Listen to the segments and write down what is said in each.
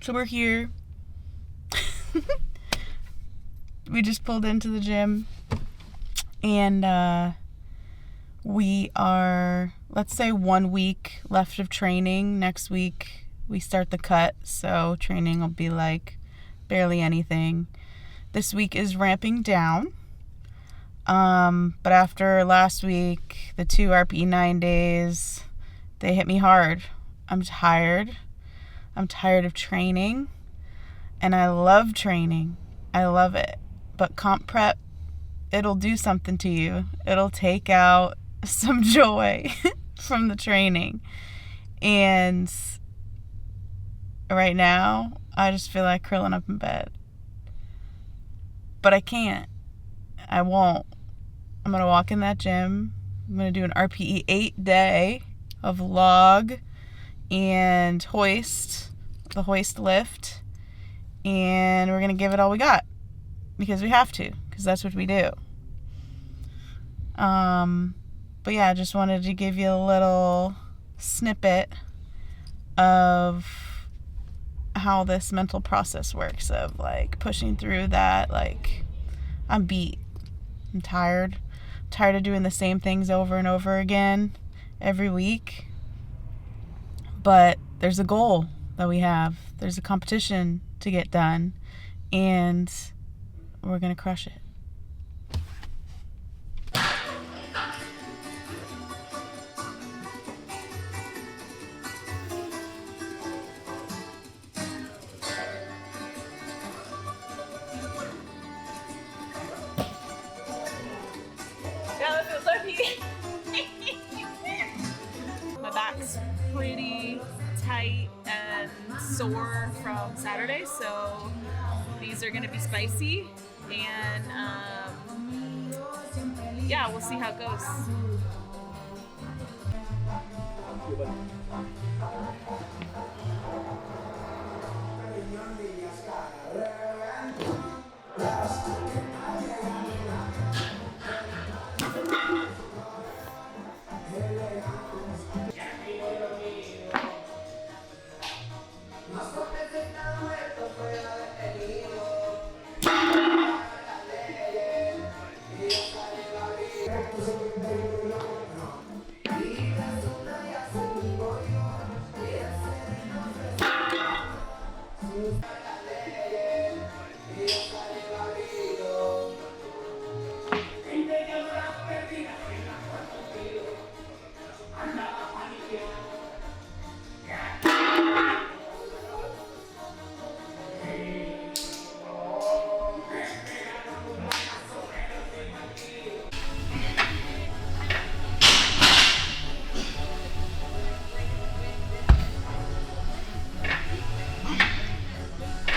So we're here. We just pulled into the gym. And we are, let's say, 1 week left of training. Next week we start the cut, so training will be like barely anything. This week is ramping down. But after last week, the 2 RPE 9 days, they hit me hard. I'm tired. I'm tired of training. And I love training. I love it. But comp prep, it'll do something to you. It'll take out some joy from the training. And right now, I just feel like curling up in bed. But I can't. I won't. I'm going to walk in that gym. I'm going to do an RPE 8 day of log and hoist, the hoist lift. And we're going to give it all we got. Because we have to. Because that's what we do. But yeah, I just wanted to give you a little snippet of how this mental process works, of like pushing through that. Like, I'm beat. I'm tired. I'm tired of doing the same things over and over again every week. But there's a goal that we have. There's a competition to get done. And we're going to crush it. My back's pretty tight and sore from Saturday, so these are gonna be spicy, and yeah, we'll see how it goes.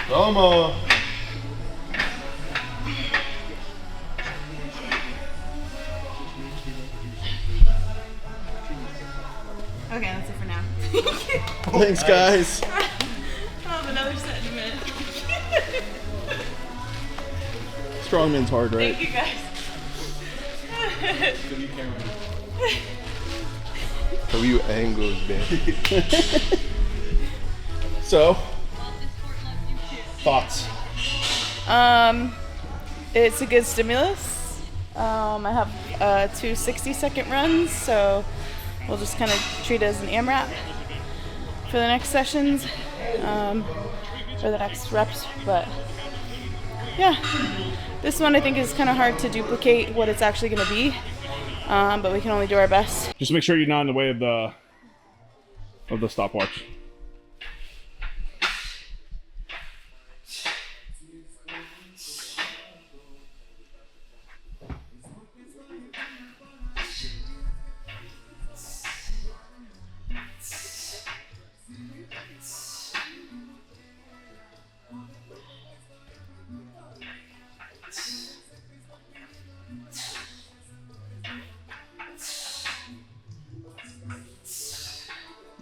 Domo. Okay, that's it for now. Thanks, guys. I'll have another set in a minute. Strongman's hard, right? Thank you, guys. W angles, man. So, thoughts? It's a good stimulus. I have 2 60-second runs, so we'll just kind of treat it as an AMRAP for the next sessions, or the next reps. But yeah, this one I think is kind of hard to duplicate what it's actually going to be, but we can only do our best. Just make sure you're not in the way of the stopwatch.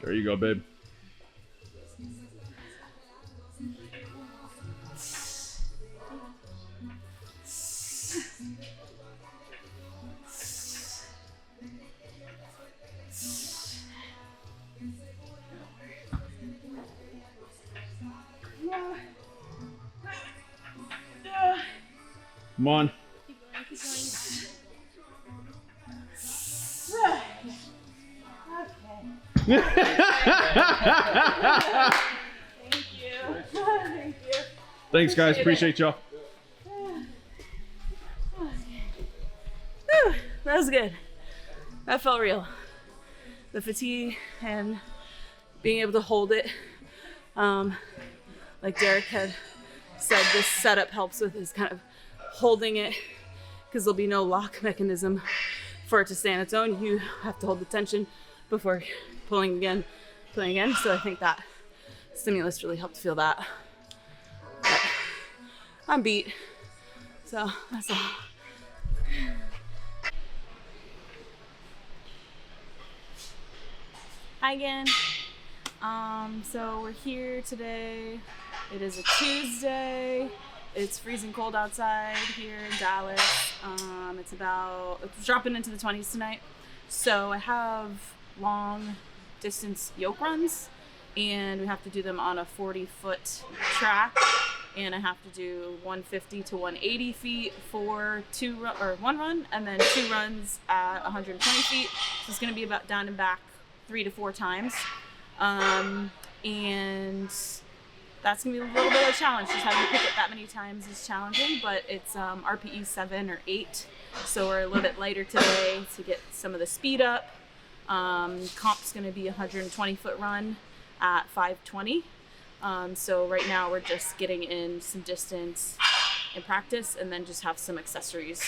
There you go, babe. Come on. Keep going, keep going. Thank you. Thank you. Thanks, guys. Appreciate y'all. Whew, that was good. That felt real. The fatigue and being able to hold it. Like Derek had said, this setup helps with is kind of holding it, because there'll be no lock mechanism for it to stay on its own. You have to hold the tension before pulling again. So I think that stimulus really helped feel that. But I'm beat, so that's all. Hi again. So we're here today. It is a Tuesday. It's freezing cold outside here in Dallas. It's dropping into the 20s tonight. So I have long distance yoke runs, and we have to do them on a 40-foot track. And I have to do 150 to 180 feet for one run, and then 2 runs at 120 feet. So it's going to be about down and back 3 to 4 times. And that's gonna be a little bit of a challenge. Just having to pick it that many times is challenging, but it's RPE 7 or 8, so we're a little bit lighter today to get some of the speed up. Comp's gonna be a 120-foot run at 5:20. So right now we're just getting in some distance in practice, and then just have some accessories.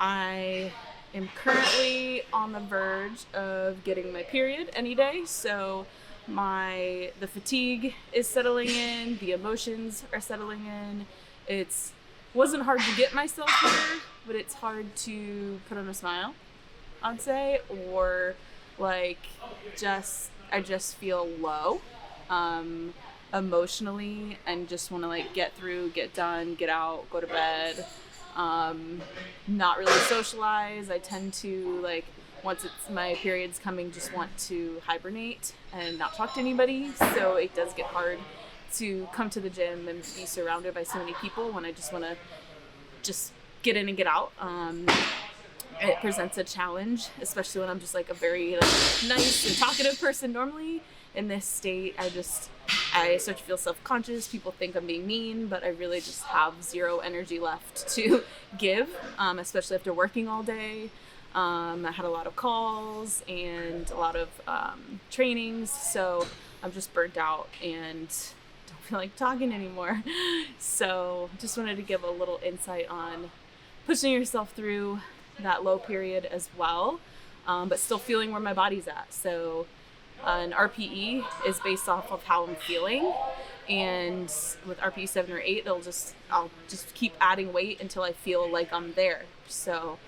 I am currently on the verge of getting my period any day, so the fatigue is settling in, the emotions are settling in. Wasn't hard to get myself here, but it's hard to put on a smile, I'd say, or like I just feel low emotionally, and just want to like get through, get done, get out, go to bed. Not really socialize. I tend to, like, once it's my period's coming, just want to hibernate and not talk to anybody. So it does get hard to come to the gym and be surrounded by so many people when I just want to just get in and get out. It presents a challenge, especially when I'm just like a very nice and talkative person normally. In this state, I start to feel self-conscious. People think I'm being mean, but I really just have zero energy left to give, especially after working all day. I had a lot of calls and a lot of trainings, so I'm just burnt out and don't feel like talking anymore. So just wanted to give a little insight on pushing yourself through that low period as well, but still feeling where my body's at. So an RPE is based off of how I'm feeling, and with RPE 7 or 8, I'll just keep adding weight until I feel like I'm there. So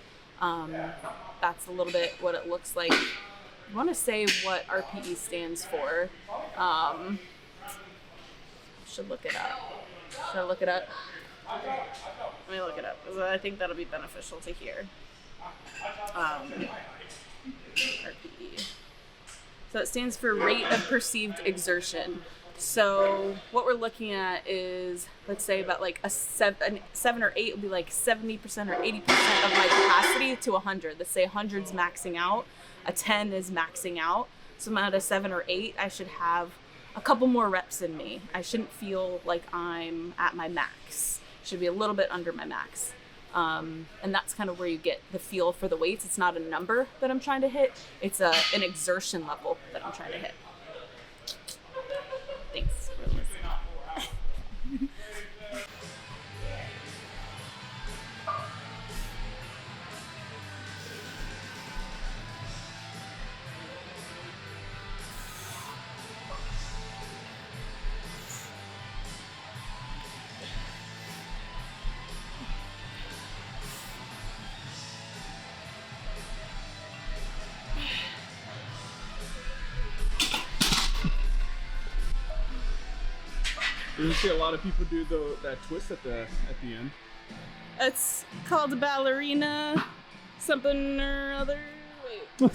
that's a little bit what it looks like. I want to say what RPE stands for. Should look it up. Should I look it up? Let me look it up, because I think that'll be beneficial to hear. RPE. So it stands for rate of perceived exertion. So what we're looking at is, let's say about like a 7 or 8 would be like 70% or 80% of my capacity to 100. Let's say 100's maxing out, a 10 is maxing out. So I'm at a 7 or 8, I should have a couple more reps in me. I shouldn't feel like I'm at my max. Should be a little bit under my max. And that's kind of where you get the feel for the weights. It's not a number that I'm trying to hit. It's an exertion level that I'm trying to hit. Thanks for listening. You see a lot of people do that twist at the end. It's called a Ballerina something or other. Wait.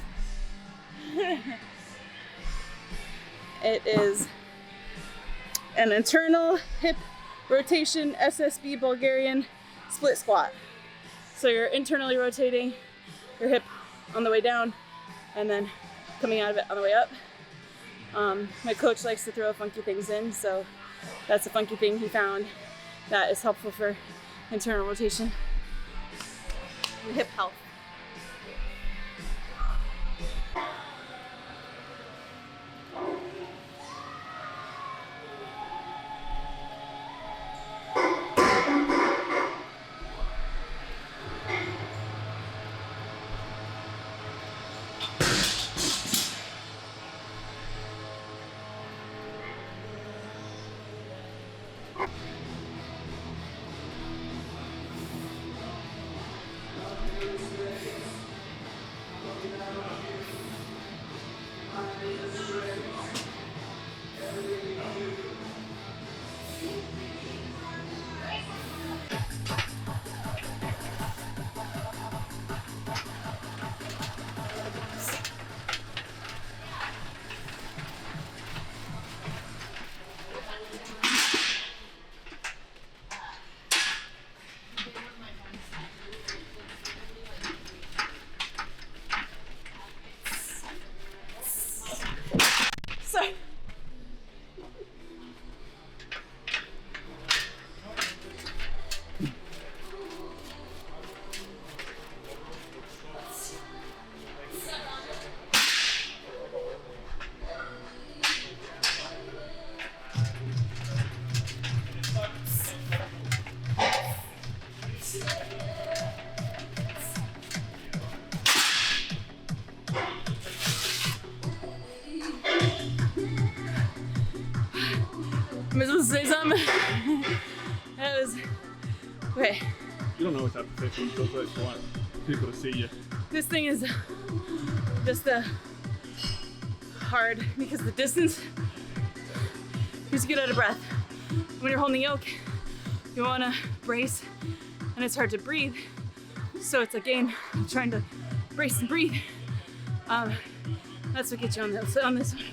It is an internal hip rotation SSB Bulgarian split squat. So you're internally rotating your hip on the way down and then coming out of it on the way up. My coach likes to throw funky things in, so that's a funky thing he found that is helpful for internal rotation and hip health. Sorry. Am I supposed to say something? That was, okay. You don't always have to say something, so you want people to see you. This thing is just hard because the distance, you just get out of breath. When you're holding yoke, you want to brace and it's hard to breathe. So it's a game of trying to brace and breathe. That's what gets you on this one.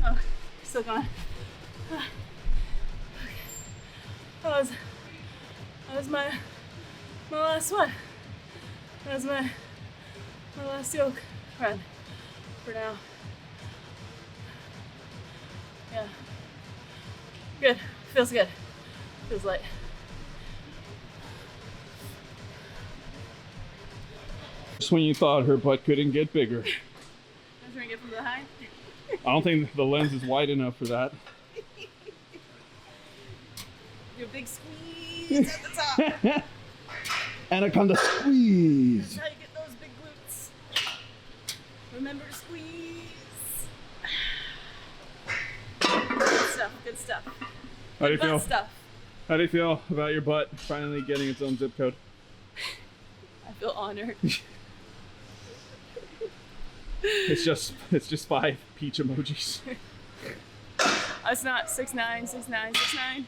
Oh, still going. That was my last one. That was my last yoke run for now. Yeah. Good. Feels good. Feels light. Just when you thought her butt couldn't get bigger. I'm trying to get from behind. I don't think the lens is wide enough for that. Do a big squeeze at the top. Anaconda squeeze. That's how you get those big glutes. Remember to squeeze. Good stuff, good stuff. How do you Butt feel? stuff. How do you feel about your butt finally getting its own zip code? I feel honored. It's just 5 peach emojis. It's not 6'9", 6'9", 6'9".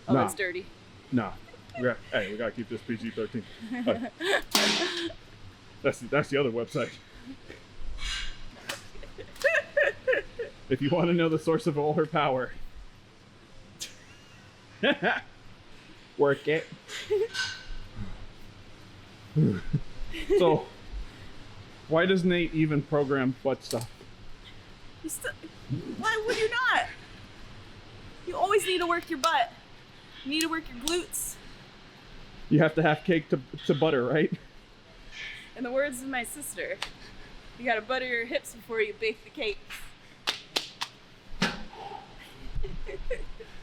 Oh, No. that's dirty. No. Hey, we gotta keep this PG-13. That's the other website. If you want to know the source of all her power, work it. So, why does Nate even program butt stuff? Why would you not? You always need to work your butt. You need to work your glutes. You have to have cake to butter, right? In the words of my sister, you gotta butter your hips before you bake the cake.